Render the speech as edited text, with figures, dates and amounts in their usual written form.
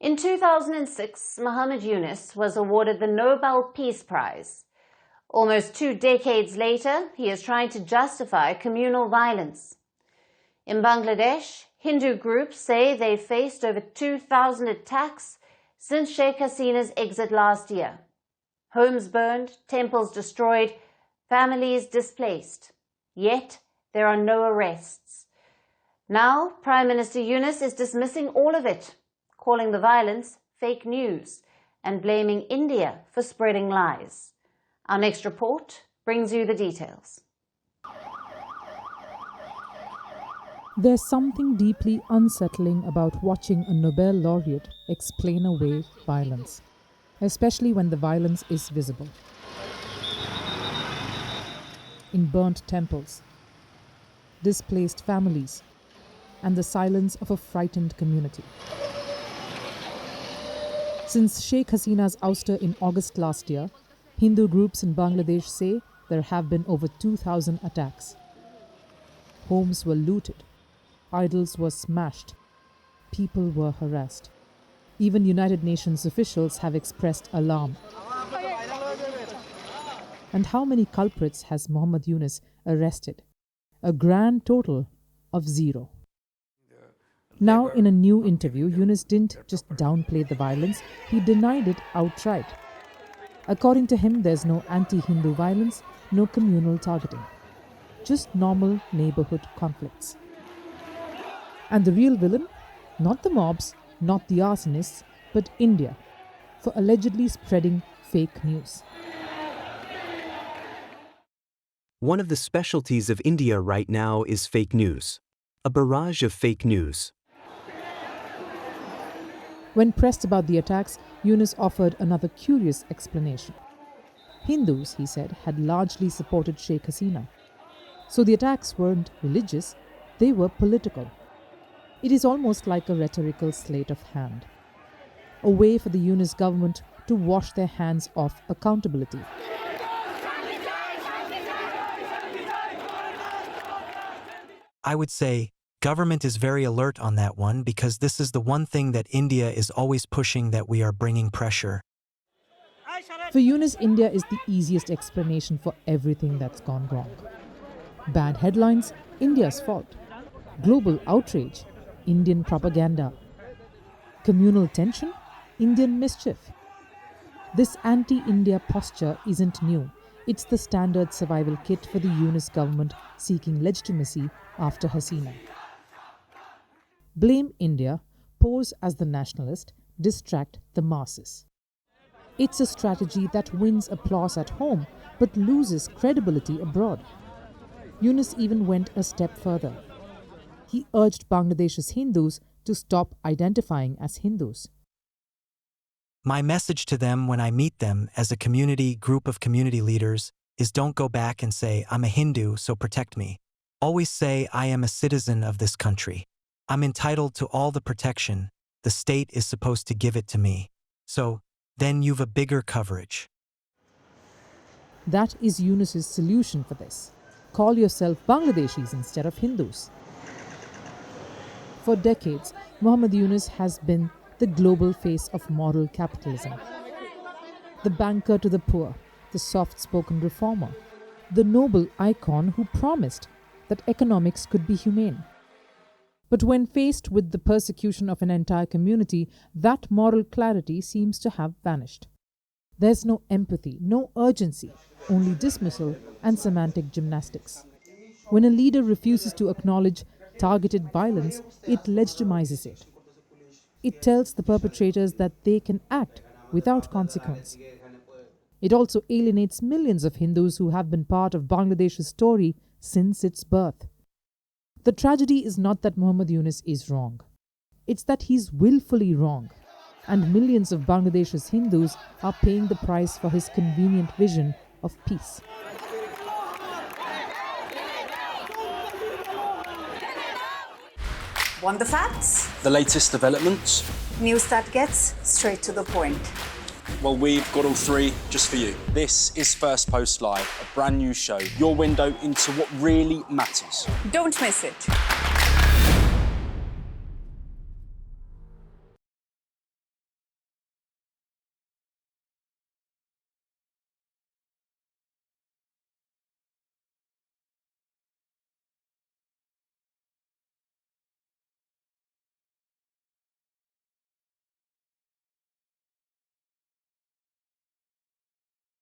In 2006, Muhammad Yunus was awarded the Nobel Peace Prize. Almost 2 decades later, he is trying to justify communal violence. In Bangladesh, Hindu groups say they faced over 2,000 attacks since Sheikh Hasina's exit last year. Homes burned, temples destroyed, families displaced. Yet, there are no arrests. Now, Prime Minister Yunus is dismissing all of it, calling the violence fake news and blaming India for spreading lies. Our next report brings you the details. There's something deeply unsettling about watching a Nobel laureate explain away violence, especially when the violence is visible. In burnt temples, displaced families, and the silence of a frightened community. Since Sheikh Hasina's ouster in August last year, Hindu groups in Bangladesh say there have been over 2,000 attacks. Homes were looted, idols were smashed, people were harassed. Even United Nations officials have expressed alarm. And how many culprits has Muhammad Yunus arrested? A grand total of 0. Now, in a new interview, Yunus didn't just downplay the violence, he denied it outright. According to him, there's no anti-Hindu violence, no communal targeting. Just normal neighbourhood conflicts. And the real villain? Not the mobs, not the arsonists, but India, for allegedly spreading fake news. One of the specialties of India right now is fake news. A barrage of fake news. When pressed about the attacks, Yunus offered another curious explanation. Hindus, he said, had largely supported Sheikh Hasina. So the attacks weren't religious, they were political. It is almost like a rhetorical sleight of hand. A way for the Yunus government to wash their hands off accountability. I would say government is very alert on that one because this is the one thing that India is always pushing, that we are bringing pressure. For Yunus, India is the easiest explanation for everything that's gone wrong. Bad headlines, India's fault. Global outrage, Indian propaganda. Communal tension, Indian mischief. This anti-India posture isn't new. It's the standard survival kit for the Yunus government seeking legitimacy after Hasina. Blame India, pose as the nationalist, distract the masses. It's a strategy that wins applause at home but loses credibility abroad. Yunus even went a step further. He urged Bangladesh's Hindus to stop identifying as Hindus. My message to them when I meet them as a group of community leaders is don't go back and say, I'm a Hindu, so protect me. Always say, I am a citizen of this country. I'm entitled to all the protection. The state is supposed to give it to me. So, then you've a bigger coverage. That is Yunus's solution for this. Call yourself Bangladeshis instead of Hindus. For decades, Muhammad Yunus has been the global face of moral capitalism. The banker to the poor, the soft-spoken reformer, the noble icon who promised that economics could be humane. But when faced with the persecution of an entire community, that moral clarity seems to have vanished. There's no empathy, no urgency, only dismissal and semantic gymnastics. When a leader refuses to acknowledge targeted violence, it legitimizes it. It tells the perpetrators that they can act without consequence. It also alienates millions of Hindus who have been part of Bangladesh's story since its birth. The tragedy is not that Muhammad Yunus is wrong. It's that he's willfully wrong. And millions of Bangladesh's Hindus are paying the price for his convenient vision of peace. Want the facts? The latest developments? News that gets straight to the point. Well, we've got all 3 just for you. This is Firstpost Live, a brand new show, your window into what really matters. Don't miss it.